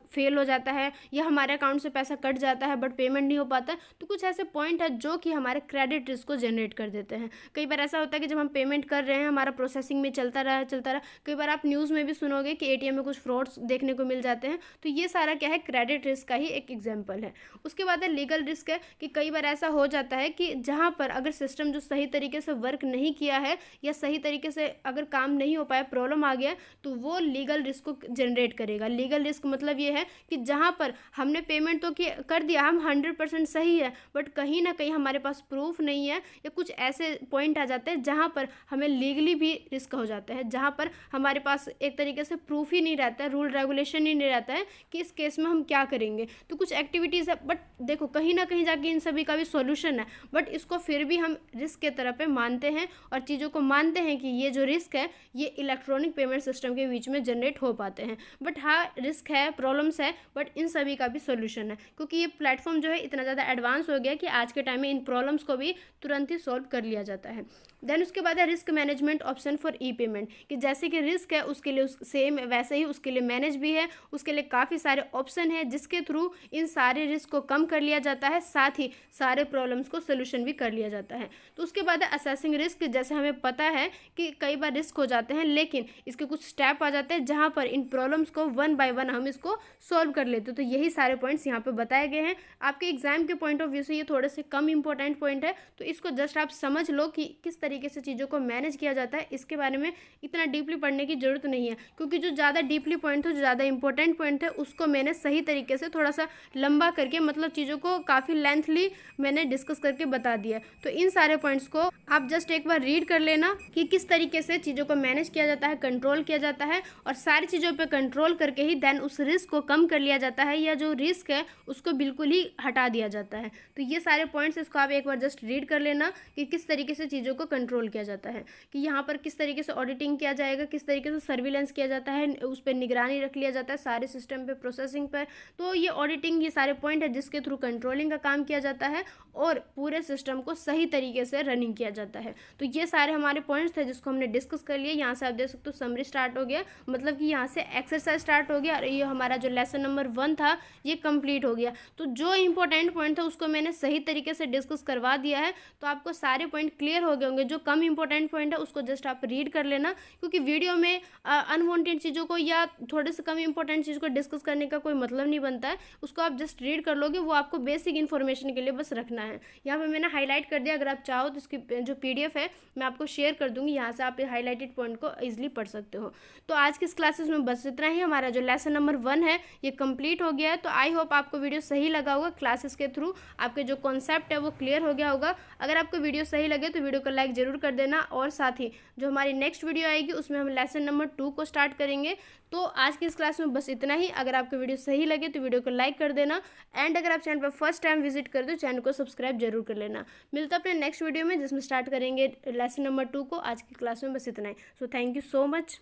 Speaker 1: फेल हो जाता है या हमारे अकाउंट से पैसा कट जाता है बट पेमेंट नहीं हो पाता है। तो कुछ ऐसे पॉइंट है जो कि हमारे क्रेडिट रिस्क को जनरेट कर देते हैं। कई बार ऐसा होता है कि जब हम पेमेंट कर रहे हैं हमारा प्रोसेसिंग में चलता रहा। कई बार आप न्यूज़ में भी सुनोगे कि एटीएम में कुछ फ्रॉड्स देखने को मिल जाते हैं। तो ये सारा क्या है, क्रेडिट रिस्क का ही एक एग्जाम्पल है। उसके बाद है लीगल रिस्क है, कि कई बार ऐसा हो जाता है कि जहाँ पर अगर सिस्टम जो सही तरीके से वर्क नहीं किया है या सही तरीके से अगर काम नहीं हो पाया, प्रॉब्लम आ गया, तो वो लीगल रिस्क को जनरेट करेगा। लीगल रिस्क मतलब ये है कि जहाँ पर हमने पेमेंट तो कर दिया, हम 100% सही है, बट कहीं ना कहीं हमारे पास प्रूफ नहीं है या कुछ ऐसे पॉइंट आ जाते हैं जहाँ पर हमें लीगली भी रिस्क हो जाता है, जहाँ पर हमारे पास एक तरीके से प्रूफ ही नहीं रहता है, रूल रेगुलेशन ही नहीं रहता है कि इस केस में हम क्या करेंगे। तो कुछ एक्टिविटीज़ है, बट देखो कहीं ना कहीं जाके इन सभी का भी सॉल्यूशन है, बट इसको फिर भी हम रिस्क के तरफ पे मानते हैं और चीज़ों को मानते हैं कि ये जो रिस्क है ये इलेक्ट्रॉनिक पेमेंट सिस्टम के बीच में जनरेट हो पाते हैं। बट हाँ, रिस्क है, प्रॉब्लम्स है, बट इन सभी का भी सॉल्यूशन है, क्योंकि ये प्लेटफॉर्म जो है इतना ज़्यादा एडवांस हो गया कि आज के टाइम में इन प्रॉब्लम्स को भी तुरंत ही सॉल्व कर लिया जाता है। देन उसके बाद है risk management option for E payment, कि जैसे कि रिस्क है उसके लिए सेम वैसे ही उसके लिए मैनेज भी है, उसके लिए काफ़ी सारे ऑप्शन है जिसके थ्रू इन सारे रिस्क को कम कर लिया जाता है, साथ ही सारे प्रॉब्लम्स को सोल्यूशन भी कर लिया जाता है। तो उसके बाद है असेसिंग रिस्क। जैसे हमें पता है कि कई बार रिस्क हो जाते हैं लेकिन इसके कुछ स्टेप आ जाते हैं जहाँ पर इन प्रॉब्लम्स को वन बाय वन हम इसको सॉल्व कर लेते हैं। तो यही सारे पॉइंट्स यहाँ पे बताए गए हैं। आपके एग्जाम के पॉइंट ऑफ व्यू से ये थोड़े से कम इंपॉर्टेंट पॉइंट है, तो इसको जस्ट आप समझ लो कि किस तरीके से चीज़ों को मैनेज किया जाता है। इसके बारे में इतना डीपली पढ़ने की जरूरत नहीं है, क्योंकि जो ज़्यादा डीपली पॉइंट हो, जो ज़्यादा इंपॉर्टेंट इंपॉर्टेंट पॉइंट थे उसको मैंने सही तरीके से थोड़ा सा लंबा करके, मतलब चीज़ों को काफ़ी लेंथली मैंने डिस्कस करके बता दिया। तो इन सारे पॉइंट्स को आप जस्ट एक बार रीड कर लेना कि किस तरीके से चीज़ों को मैनेज किया जाता है, कंट्रोल किया जाता है, और सारी चीज़ों पे कंट्रोल करके ही देन उस रिस्क को कम कर लिया जाता है, या जो रिस्क है उसको बिल्कुल ही हटा दिया जाता है। तो ये सारे पॉइंट्स इसको आप एक बार जस्ट रीड कर लेना कि किस तरीके से चीज़ों को कंट्रोल किया जाता है, कि यहाँ पर किस तरीके से ऑडिटिंग किया जाएगा, किस तरीके से सर्विलेंस किया जाता है, उस पर निगरानी रख लिया जाता है सारे सिस्टम पे, प्रोसेसिंग पर। तो ये ऑडिटिंग, ये सारे पॉइंट है जिसके थ्रू कंट्रोलिंग का काम किया जाता है और पूरे सिस्टम को सही तरीके से रनिंग किया जाता है। तो ये सारे हमारे पॉइंट्स थे जिसको हमने डिस्कस कर लिया। यहाँ से आप देख सकते हो समरी स्टार्ट हो गया, मतलब कि यहाँ से एक्सरसाइज स्टार्ट हो गया, और ये हमारा जो लेसन नंबर 1 था ये कंप्लीट हो गया। तो जो इंपॉर्टेंट पॉइंट था उसको मैंने सही तरीके से डिस्कस करवा दिया है, तो आपको सारे पॉइंट क्लियर हो गए होंगे। जो कम इंपॉर्टेंट पॉइंट है उसको जस्ट आप रीड कर लेना, क्योंकि वीडियो में अनवांटेड चीज़ों को या थोड़े से कम इंपॉर्टेंट चीज़ को डिस्कस करने का कोई मतलब नहीं बनता है। उसको आप जस्ट रीड कर लोगे, वो आपको बेसिक इन्फॉर्मेशन के लिए बस रखना है। यहाँ पर मैंने हाईलाइट कर दिया, अगर आप चाहो तो इसकी जो PDF है मैं आपको शेयर कर दूंगी, यहाँ से आप हाईलाइटेड पॉइंट को ईजिली पढ़ सकते हो। तो आज की इस क्लासेस में बस इतना ही। हमारा जो लेसन नंबर 1 है ये कंप्लीट हो गया है। तो आई होप आपको वीडियो सही लगा होगा, क्लासेस के थ्रू आपके जो कॉन्सेप्ट है वो क्लियर हो गया होगा। अगर आपको वीडियो सही लगे तो वीडियो को लाइक जरूर कर देना, और साथ ही जो हमारी नेक्स्ट वीडियो आएगी उसमें हम लेसन नंबर 2 को स्टार्ट करेंगे। तो आज की इस क्लास में बस इतना ही। अगर आपको वीडियो सही लगे तो वीडियो को लाइक कर देना, एंड अगर आप चैनल पर फर्स्ट टाइम विजिट कर दो चैनल को सब्सक्राइब जरूर कर लेना। मिलता अपने नेक्स्ट वीडियो में जिसमें स्टार्ट करेंगे लेसन नंबर 2 को। आज की क्लास में बस इतना ही। So thank you so much.